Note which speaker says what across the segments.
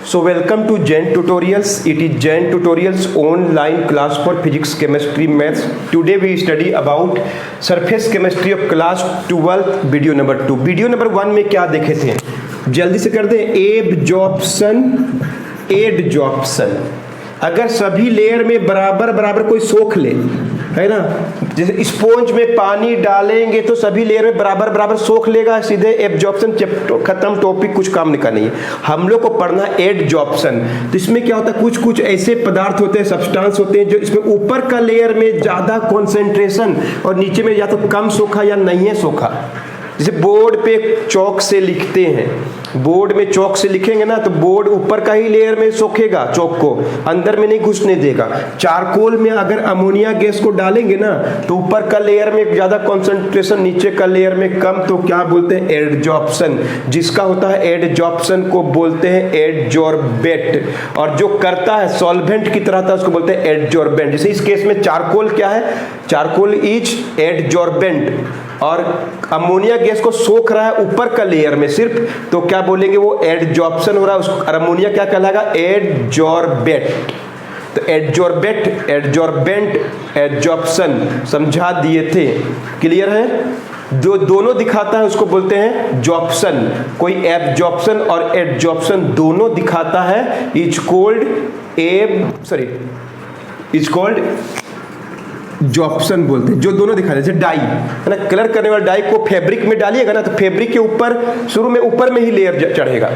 Speaker 1: So welcome to Jain Tutorials. It is Jain Tutorials online class for physics, chemistry, maths. Today we study about surface chemistry of class 12 video number 2. Video number 1 में क्या देखे थे, जल्दी से कर दें। Adsorption, अगर सभी लेयर में बराबर बराबर कोई सोख ले, है ना, जैसे स्पॉन्ज में पानी डालेंगे तो सभी लेयर में बराबर बराबर सोख लेगा, सीधे एब्जॉर्प्शन खत्म, टॉपिक कुछ काम नहीं करना है। हम लोग को पढ़ना एडजॉर्प्शन। तो इसमें क्या होता है, कुछ कुछ ऐसे पदार्थ होते हैं, सब्सटेंस होते हैं जो इसमें ऊपर का लेयर में ज्यादा कॉन्सेंट्रेशन और नीचे में या तो कम सोखा या नहीं है सोखा। जैसे बोर्ड पे चौक से लिखते हैं, बोर्ड में चौक से लिखेंगे ना तो बोर्ड ऊपर का ही लेयर में सोखेगा, चौक को अंदर में नहीं घुसने देगा। चारकोल में अगर अमोनिया गैस को डालेंगे ना तो ऊपर का लेयर में ज्यादा कंसंट्रेशन, नीचे का लेयर में कम, तो क्या बोलते हैं, एडजॉर्प्शन। जिसका होता है एडजॉर्प्शन को बोलते हैं एडजॉर्बेट, और जो करता है सॉल्वेंट की तरह था उसको बोलते हैं एडजॉर्बेंट। जैसे इस केस में चारकोल क्या है, चारकोल इज एडजॉर्बेंट, और अमोनिया गैस को सोख रहा है ऊपर का लेयर में सिर्फ, तो क्या बोलेंगे, वो एडजॉर्प्शन हो रहा है। और अमोनिया क्या कहलाएगा, एडजॉर्बेट। तो एडजॉर्बेट, एडजॉर्बेंट, एडजॉर्प्शन समझा दिए थे, क्लियर है। जो दोनों दिखाता है उसको बोलते हैं जॉर्प्शन। कोई एब्जॉर्प्शन और एडजॉर्प्शन दोनों दिखाता है, इज कॉल्ड जॉर्प्शन बोलते हैं। जो दोनों दिखा, जैसे डाई है ना, कलर करने वाला डाई को फैब्रिक में डालिएगा ना तो फैब्रिक के ऊपर शुरू में ऊपर में ही लेयर चढ़ेगा,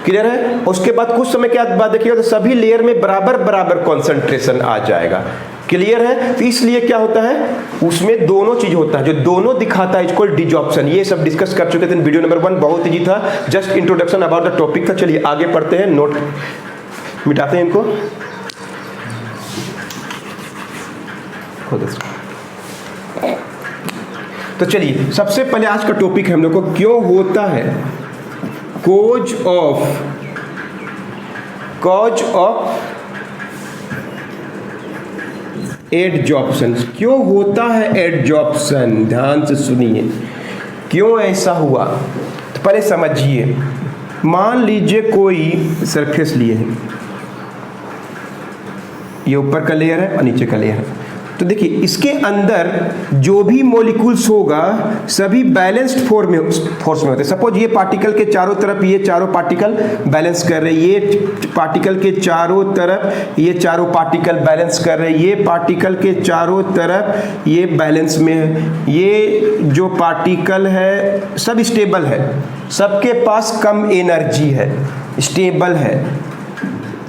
Speaker 1: क्लियर है। उसके बाद कुछ समय के बाद देखिएगा तो सभी लेयर में बराबर बराबर कंसंट्रेशन आ जाएगा, क्लियर है। तो इसलिए क्या होता है, उसमें दोनों चीज होता है, जो दोनों दिखाता है इसको डिजॉर्प्शन। ये सब डिस्कस कर चुके थे वीडियो नंबर 1, बहुत ईजी था, just introduction about the topic था। चलिए आगे पढ़ते हैं, नोट मिटाते हैं इनको। तो चलिए सबसे पहले आज का टॉपिक है हम लोग को, क्यों होता है कॉज ऑफ एडजॉर्प्शन। क्यों होता है एडजॉर्प्शन, ध्यान से सुनिए, क्यों ऐसा हुआ। तो पहले समझिए, मान लीजिए कोई सरफेस लिए है, ये ऊपर का लेयर है और नीचे का लेयर है। तो देखिए इसके अंदर जो भी मॉलिक्यूल्स होगा सभी बैलेंस्ड फोर्स में होते हैं। सपोज ये पार्टिकल के चारों तरफ ये चारों पार्टिकल बैलेंस कर रहे हैं, ये पार्टिकल के चारों तरफ ये चारों पार्टिकल बैलेंस कर रहे हैं, ये पार्टिकल के चारों तरफ ये बैलेंस में है। ये जो पार्टिकल है सब स्टेबल है, सबके पास कम एनर्जी है, स्टेबल है।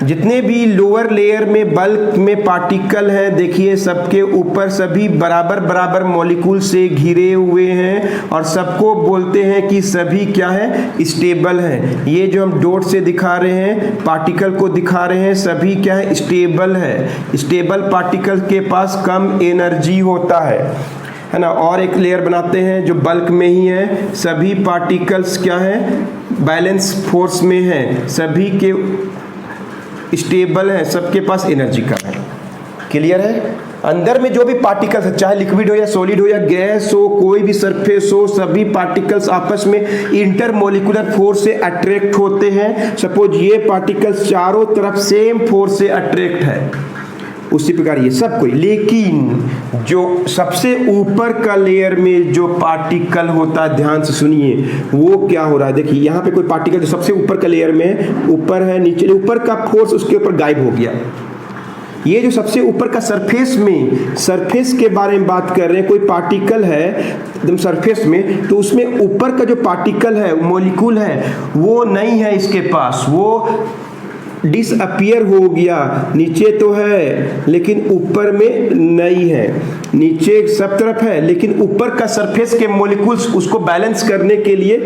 Speaker 1: जितने भी लोअर लेयर में बल्क में पार्टिकल हैं, देखिए सबके ऊपर सभी बराबर बराबर मॉलिक्यूल से घिरे हुए हैं और सबको बोलते हैं कि सभी क्या है, स्टेबल हैं। ये जो हम डॉट से दिखा रहे हैं, पार्टिकल को दिखा रहे हैं, सभी क्या है, स्टेबल है। स्टेबल पार्टिकल के पास कम एनर्जी होता है ना। और एक लेयर बनाते हैं जो बल्क में ही है, सभी पार्टिकल्स क्या है, बैलेंस फोर्स में है, सभी के स्टेबल है, सबके पास एनर्जी कम है, क्लियर है। अंदर में जो भी पार्टिकल्स है, चाहे लिक्विड हो या सॉलिड हो या गैस हो, कोई भी सरफेस हो, सभी पार्टिकल्स आपस में इंटरमोलिकुलर फोर्स से अट्रैक्ट होते हैं। सपोज ये पार्टिकल्स चारों तरफ सेम फोर्स से अट्रैक्ट है, उसी प्रकार ये सब कोई। लेकिन जो सबसे ऊपर का लेयर में जो पार्टिकल होता है, ध्यान से सुनिए, वो क्या हो रहा है। देखिए यहाँ पे कोई पार्टिकल जो सबसे ऊपर का लेयर में ऊपर है, नीचे ऊपर का फोर्स उसके ऊपर गायब हो गया। ये जो सबसे ऊपर का सरफेस में, सरफेस के बारे में बात कर रहे हैं, कोई पार्टिकल है एकदम सरफेस में, तो उसमें ऊपर का जो पार्टिकल है, मॉलिक्यूल है, वो नहीं है इसके पास, वो डिसअपियर हो गया। नीचे तो है लेकिन ऊपर में नहीं है, नीचे सब तरफ है लेकिन ऊपर का सरफेस के मॉलिक्यूल्स उसको बैलेंस करने के लिए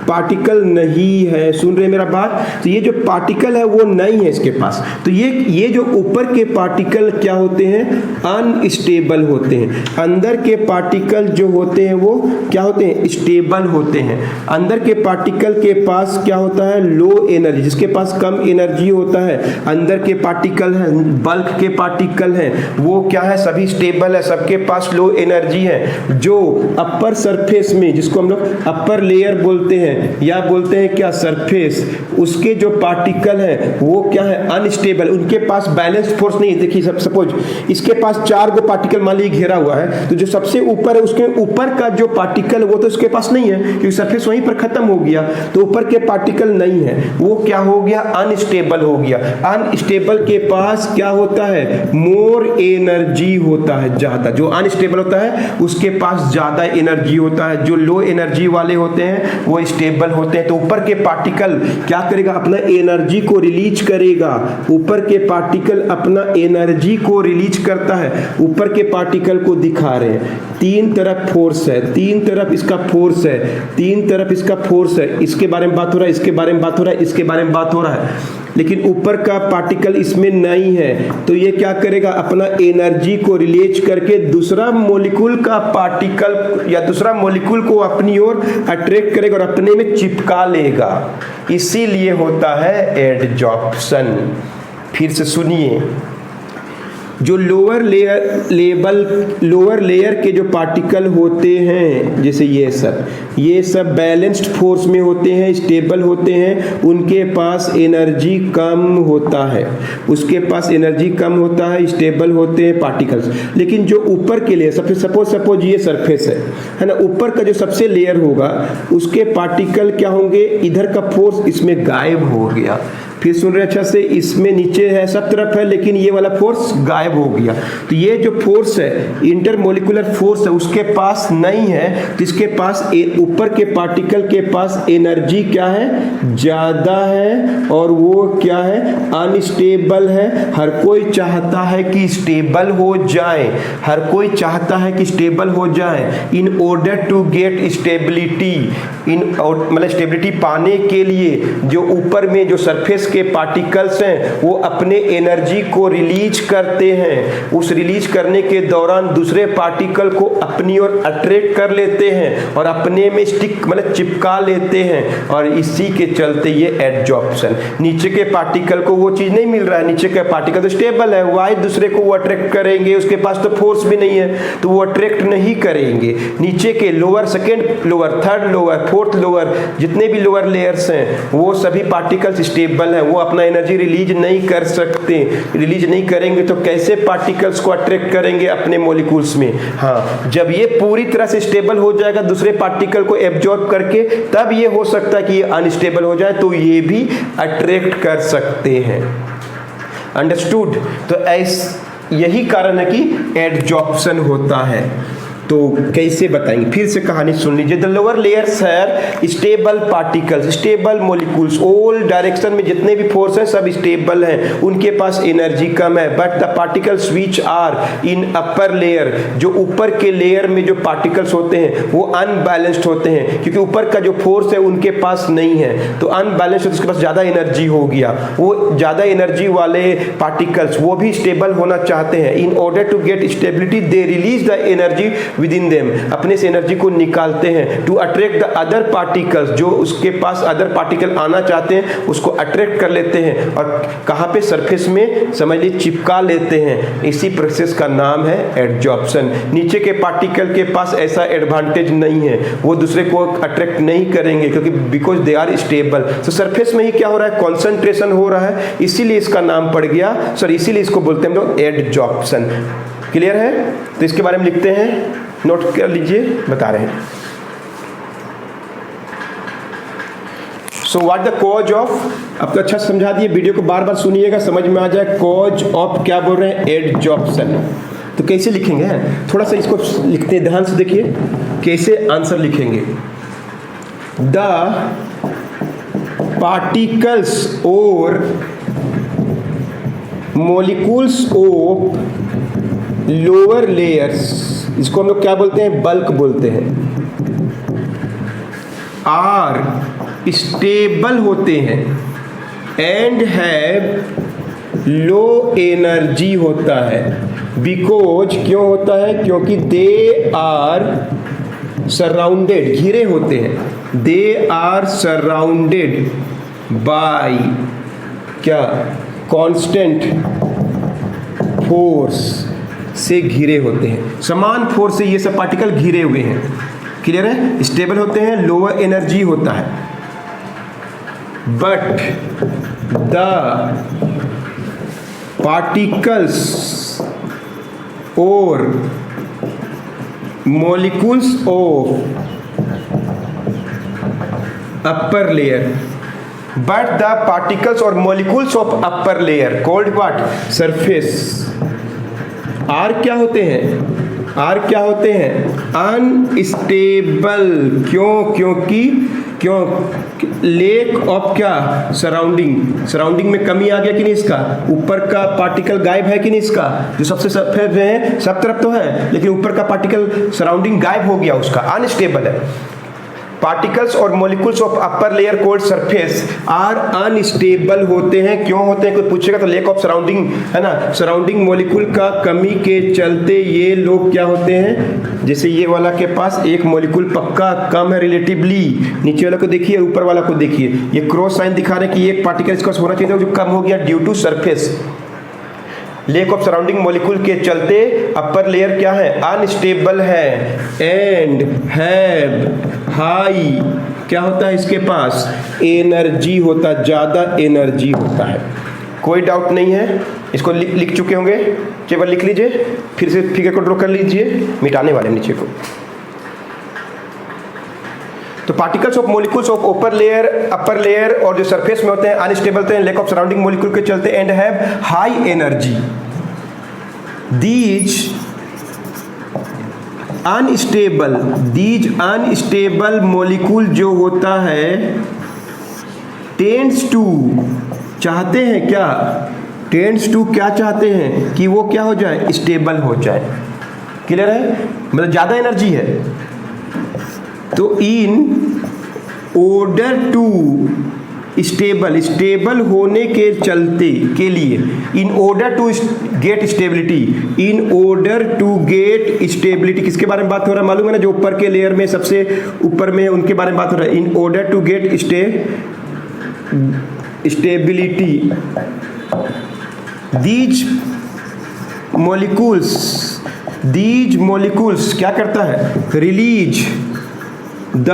Speaker 1: पार्टिकल नहीं है। सुन रहे मेरा बात। तो ये जो पार्टिकल है वो नहीं है इसके पास। तो ये जो ऊपर के पार्टिकल क्या होते हैं, अनस्टेबल होते हैं। अंदर के पार्टिकल जो होते हैं वो क्या होते हैं, स्टेबल होते हैं। अंदर के पार्टिकल के पास क्या होता है, लो एनर्जी, जिसके पास कम एनर्जी होता होता है, अंदर के पार्टिकल हैं, बल्क के पार्टिकल हैं, वो क्या है, सभी स्टेबल है, सबके पास लो एनर्जी है। जो अपर सरफेस में, जिसको हम लोग अपर लेयर बोलते हैं या बोलते हैं क्या, सरफेस, उसके जो पार्टिकल हैं वो क्या है, अनस्टेबल, उनके पास बैलेंस फोर्स नहीं है। देखिए सपोज इसके पास 4 गो पार्टिकल मान लीजिए घेरा हुआ है, तो जो सबसे ऊपर है उसके ऊपर का जो पार्टिकल वो तो उसके पास नहीं है क्योंकि सरफेस वहीं पर खत्म हो गया, तो ऊपर के पार्टिकल नहीं है, वो क्या हो गया, अनस्टेबल हो गया। अनस्टेबल के पास क्या होता है, मोर एनर्जी होता है, ज्यादा। जो अनस्टेबल होता है उसके पास ज्यादा एनर्जी होता है, जो लो एनर्जी वाले होते हैं वो स्टेबल होते हैं। तो ऊपर के पार्टिकल क्या करेगा, अपना एनर्जी को रिलीज करेगा। ऊपर के पार्टिकल अपना एनर्जी को रिलीज करता है। ऊपर के पार्टिकल को दिखा रहे हैं, 3 तरफ फोर्स है, 3 तरफ इसका फोर्स है, 3 तरफ इसका फोर्स है, इसके बारे में बात हो रहा है, इसके बारे में बात हो रहा है, इसके बारे में बात हो रहा है, लेकिन ऊपर का पार्टिकल इसमें नहीं है। तो ये क्या करेगा, अपना एनर्जी को रिलीज करके दूसरा मॉलिक्यूल का पार्टिकल या दूसरा मॉलिक्यूल को अपनी ओर अट्रैक्ट करेगा और अपने में चिपका लेगा। इसीलिए होता है एडजॉर्प्शन। फिर से सुनिए, जो लोअर लेयर के जो पार्टिकल होते हैं, जैसे ये सब बैलेंस्ड फोर्स में होते हैं, स्टेबल होते हैं, उनके पास एनर्जी कम होता है, उसके पास एनर्जी कम होता है, स्टेबल होते हैं पार्टिकल्स। लेकिन जो ऊपर के लेयर, सपोज ये सरफेस है ना, ऊपर का जो सबसे लेयर होगा उसके पार्टिकल क्या होंगे, इधर का फोर्स इसमें गायब हो गया। फिर सुन रहे अच्छा से, इसमें नीचे है, सब तरफ है, लेकिन ये वाला फोर्स गायब हो गया। तो ये जो फोर्स है, इंटरमोलिकुलर फोर्स है, उसके पास नहीं है, तो इसके पास ऊपर के पार्टिकल के पास एनर्जी क्या है, ज्यादा है, और वो क्या है, अनस्टेबल है। हर कोई चाहता है कि स्टेबल हो जाए, हर कोई चाहता है कि स्टेबल हो जाए। In order to get stability, मतलब स्टेबिलिटी पाने के लिए जो ऊपर में जो सरफेस के पार्टिकल्स हैं वो अपने एनर्जी को रिलीज करते हैं। उस रिलीज करने के दौरान दूसरे पार्टिकल को अपनी ओर अट्रैक्ट कर लेते हैं और अपने में स्टिक मतलब चिपका लेते हैं, और इसी के चलते ये एडजॉर्प्शन। नीचे के पार्टिकल को वो चीज नहीं मिल रहा है, नीचे का पार्टिकल तो स्टेबल है, वाई दूसरे को वो अट्रैक्ट करेंगे, उसके पास तो फोर्स भी नहीं है तो वो अट्रैक्ट नहीं करेंगे। नीचे के lower, second lower, third lower, fourth lower, जितने भी लोअर लेयर्स हैं वो सभी पार्टिकल्स स्टेबल हैं, वो अपना एनर्जी रिलीज नहीं कर सकते। रिलीज नहीं करेंगे तो कैसे पार्टिकल्स को अट्रैक्ट करेंगे अपने मॉलिक्यूल्स में। हाँ, जब ये पूरी तरह से स्टेबल हो जाएगा दूसरे पार्टिकल को एब्जॉर्ब करके, तब ये हो सकता है कि ये अनस्टेबल हो जाए तो ये भी अट्रैक्ट कर सकते हैं। अंडरस्टूड? तो यही कारण है कि एडजॉर्प्शन होता है। तो कैसे बताएंगे, फिर से कहानी सुन लीजिए। द लोअर लेयर्स है stable particles, stable molecules, all direction में जितने भी फोर्स हैं सब स्टेबल हैं, उनके पास एनर्जी कम है। But the particles which are in upper layer, जो ऊपर के लेयर में जो पार्टिकल्स होते हैं वो अनबैलेंस्ड होते हैं, क्योंकि ऊपर का जो फोर्स है उनके पास नहीं है, तो अनबैलेंस्ड है, उसके पास ज़्यादा एनर्जी हो गया। वो ज़्यादा एनर्जी वाले पार्टिकल्स वो भी स्टेबल होना चाहते हैं। In order to get stability they release the energy with in them, अपने से एनर्जी को निकालते हैं to attract the other particles, जो उसके पास अदर पार्टिकल आना चाहते हैं उसको अट्रैक्ट कर लेते हैं और कहाँ पे, सरफेस में समझ लीजिए चिपका लेते हैं। इसी प्रोसेस का नाम है एडजॉर्प्शन। नीचे के पार्टिकल के पास ऐसा एडवांटेज नहीं है, वो दूसरे को अट्रैक्ट नहीं करेंगे क्योंकि बिकॉज दे आर स्टेबल। तो सरफेस में ही क्या हो रहा है, कॉन्सेंट्रेशन हो रहा है, इसीलिए इसका नाम पड़ गया, सॉरी इसीलिए इसको बोलते हैं हम लोग एडजॉर्प्शन। क्लियर है? तो इसके बारे में लिखते हैं, नोट कर लीजिए, बता रहे हैं। So what the cause of, अब तो अच्छा समझा दिए, वीडियो को बार बार सुनिएगा, समझ में आ जाए कॉज ऑफ क्या बोल रहे हैं, एडजॉर्प्शन। तो कैसे लिखेंगे, थोड़ा सा इसको लिखते हैं, ध्यान से देखिए कैसे आंसर लिखेंगे। द पार्टिकल्स और मॉलिक्यूल्स ऑफ लोअर लेयर्स, इसको हम लोग क्या बोलते हैं, बल्क बोलते हैं, आर स्टेबल होते हैं एंड हैव लो एनर्जी होता है। बिकॉज क्यों होता है, क्योंकि दे आर सराउंडेड, घिरे होते हैं, दे आर सराउंडेड बाय क्या कांस्टेंट फोर्स से घिरे होते हैं, समान फोर्स से ये सब पार्टिकल घिरे हुए हैं। क्लियर है? स्टेबल होते हैं, लोअर एनर्जी होता है, बट द पार्टिकल्स और molecules of upper layer, but the particles or molecules of upper layer called what? Surface are क्या होते हैं? आर क्या होते हैं? अनस्टेबल। क्यों? लेक ऑफ क्या? सराउंडिंग में कमी आ गया कि नहीं? इसका ऊपर का पार्टिकल गायब है कि नहीं? इसका जो सबसे सफेद है सब तरफ तो है, लेकिन ऊपर का पार्टिकल सराउंडिंग गायब हो गया, उसका अनस्टेबल है। पार्टिकल्स और molecules of upper layer called surface are unstable होते हैं। क्यों होते हैं? कोई पूछेगा तो लेक ऑफ सराउंडिंग है ना, सराउंडिंग मॉलिक्यूल का कमी के चलते ये लोग क्या होते हैं, जैसे ये वाला के पास एक मॉलिक्यूल पक्का कम है रिलेटिवली, नीचे वाला को देखिए, ऊपर वाला को देखिए, ये क्रॉस साइन दिखा रहे हैं कि एक पार्टिकल इसका होना चाहिए जो कम हो गया due to surface. Lack of surrounding molecule के चलते अपर लेयर क्या है? अनस्टेबल है एंड हैव हाई क्या होता है इसके पास? एनर्जी होता, ज्यादा एनर्जी होता है। कोई डाउट नहीं है, इसको लिख चुके होंगे, केवल लिख लीजिए, फिर से फिगर को ड्रॉ कर लीजिए, मिटाने वाले नीचे को। तो particles of molecules of upper layer और जो सरफेस में होते हैं अनस्टेबल होते हैं लेक ऑफ सराउंडिंग मॉलिक्यूल के चलते and have high energy. These unstable molecule जो होता है टेंड्स टू, चाहते हैं क्या? टेंड्स टू क्या चाहते हैं? कि वो क्या हो जाए? स्टेबल हो जाए। क्लियर है? मतलब ज्यादा एनर्जी है, तो इन ऑर्डर टू स्टेबल होने के चलते के लिए, in order to get stability किसके बारे में बात हो रहा है मालूम है ना? जो ऊपर के लेयर में सबसे ऊपर में उनके बारे में बात हो रहा है। In order to get stability these molecules क्या करता है? रिलीज द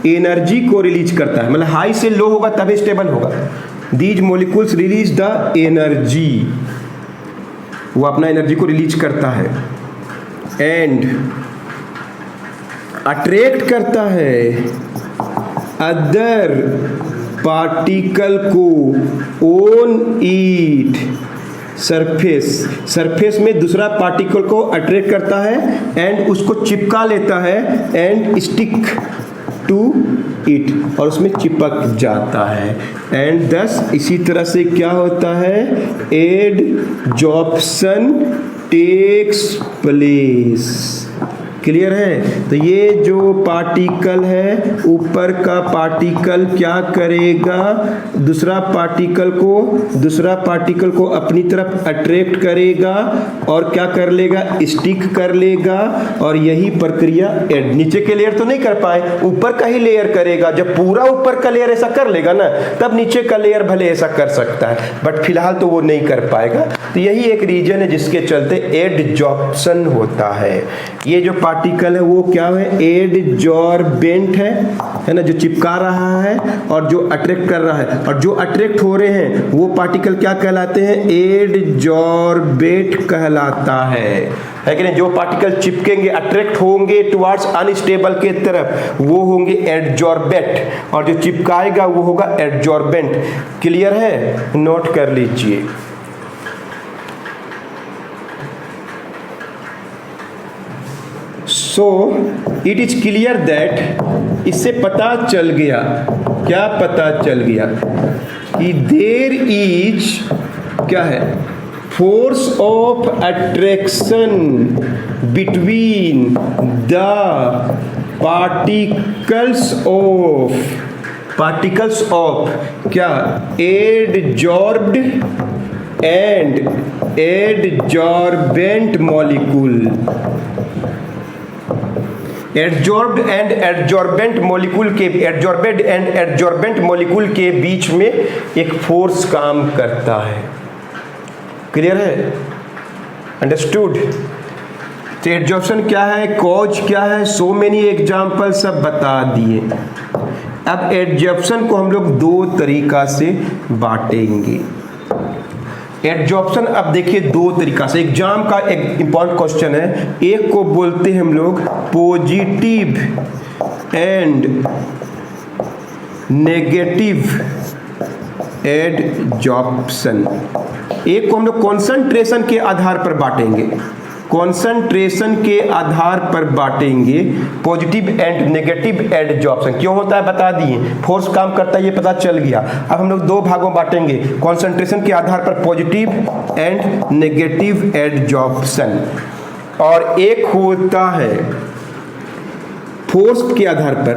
Speaker 1: एनर्जी को रिलीज करता है, मतलब हाई से लो होगा तभी स्टेबल होगा। These molecules release the energy, वो अपना एनर्जी को रिलीज करता है एंड अट्रैक्ट करता है अदर पार्टिकल को ऑन इट सरफेस में दूसरा पार्टिकल को अट्रैक्ट करता है एंड उसको चिपका लेता है एंड स्टिक टू इट, और उसमें चिपक जाता है एंड दस इसी तरह से क्या होता है? Adsorption takes place. क्लियर है? तो ये जो पार्टिकल है, ऊपर का पार्टिकल क्या करेगा? दूसरा पार्टिकल को अपनी तरफ अट्रैक्ट करेगा और क्या कर लेगा? स्टिक कर लेगा, और यही प्रक्रिया नीचे के लेयर तो नहीं कर पाए, ऊपर का ही लेयर करेगा। जब पूरा ऊपर का लेयर ऐसा कर लेगा ना, तब नीचे का लेयर भले ऐसा कर सकता है, बट फिलहाल तो वो नहीं कर पाएगा। तो यही एक रीजन है जिसके चलते एडजॉर्प्शन होता है। ये जो पार्टिकल है वो क्या है? एडजॉर्बेंट है ना, जो चिपका रहा है और जो अट्रैक्ट कर रहा है, और जो अट्रैक्ट हो रहे हैं वो पार्टिकल क्या कहलाते हैं? एडजॉर्बेट कहलाता है कि नहीं? जो पार्टिकल चिपकेंगे, अट्रैक्ट होंगे टुवर्ड्स अनस्टेबल के तरफ, वो होंगे एडजॉर्बेट, और जो चिपकाएगा वो होगा एडजॉर्बेंट। क्लियर है? नोट कर लीजिए। So it is clear that, इससे पता चल गया, क्या पता चल गया? कि देयर इज क्या है? Force of attraction between the particles of क्या? Adsorbed and adsorbent molecule. Adsorbed and adsorbent molecule के बीच में एक फोर्स काम करता है। क्लियर है? अंडरस्टूड? तो एडजॉर्प्शन क्या है, कॉज क्या है, सो मेनी एग्जाम्पल सब बता दिए। अब एडजॉर्प्शन को हम लोग दो तरीका से बांटेंगे। एडजॉर्प्शन अब देखिए दो तरीका से, एग्जाम का एक इंपॉर्टेंट क्वेश्चन है। एक को बोलते हैं हम लोग पॉजिटिव एंड नेगेटिव एडजॉर्प्शन। एक को हम लोग कॉन्सेंट्रेशन के आधार पर बांटेंगे, कॉन्सेंट्रेशन के आधार पर बांटेंगे पॉजिटिव एंड नेगेटिव एडजॉर्प्शन। क्यों होता है बता दिए, फोर्स काम करता है ये पता चल गया। अब हम लोग दो भागों में बांटेंगे, कॉन्सेंट्रेशन के आधार पर पॉजिटिव एंड नेगेटिव एडजॉर्प्शन, और एक होता है फोर्स के आधार पर,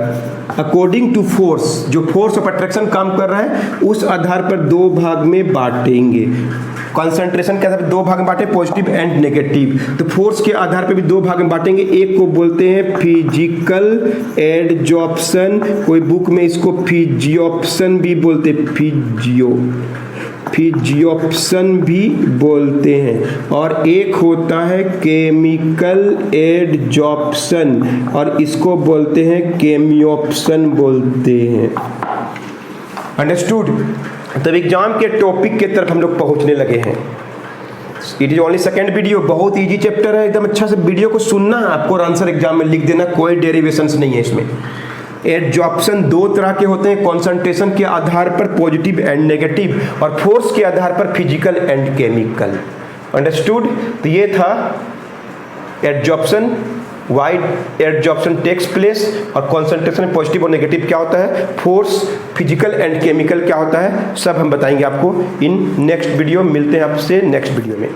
Speaker 1: अकॉर्डिंग टू फोर्स, जो फोर्स ऑफ अट्रैक्शन काम कर रहा है उस आधार पर दो भाग में बांटेंगे। कंसंट्रेशन के आधार पर दो भाग में बांटे, पॉजिटिव एंड नेगेटिव। तो फोर्स के आधार पर भी दो भाग में बांटेंगे। एक को बोलते हैं फिजिकल एडजॉर्प्शन, कोई बुक में इसको फिजियोप्शन भी बोलते, फिजियोप्शन भी बोलते हैं। और एक होता है केमिकल एडजॉर्प्शन, और इसको बोलते हैं केमियोप्शन बोलते हैं। अंडरस्टूड? तब एग्जाम के टॉपिक के तरफ हम लोग पहुंचने लगे हैं। It is only second video, बहुत इजी चैप्टर है, एकदम अच्छा से वीडियो को सुनना है आपको और आंसर एग्जाम में लिख देना, कोई डेरिवेशंस नहीं है इसमें। एडजॉर्प्शन दो तरह के होते हैं, कॉन्सेंट्रेशन के आधार पर पॉजिटिव एंड नेगेटिव, और फोर्स के आधार पर फिजिकल एंड केमिकल। अंडरस्टूड? तो ये था adsorption, why adsorption takes place, और कॉन्सेंट्रेशन पॉजिटिव और नेगेटिव क्या होता है, फोर्स, फिजिकल एंड केमिकल क्या होता है, सब हम बताएंगे आपको इन नेक्स्ट वीडियो। मिलते हैं आपसे नेक्स्ट वीडियो में।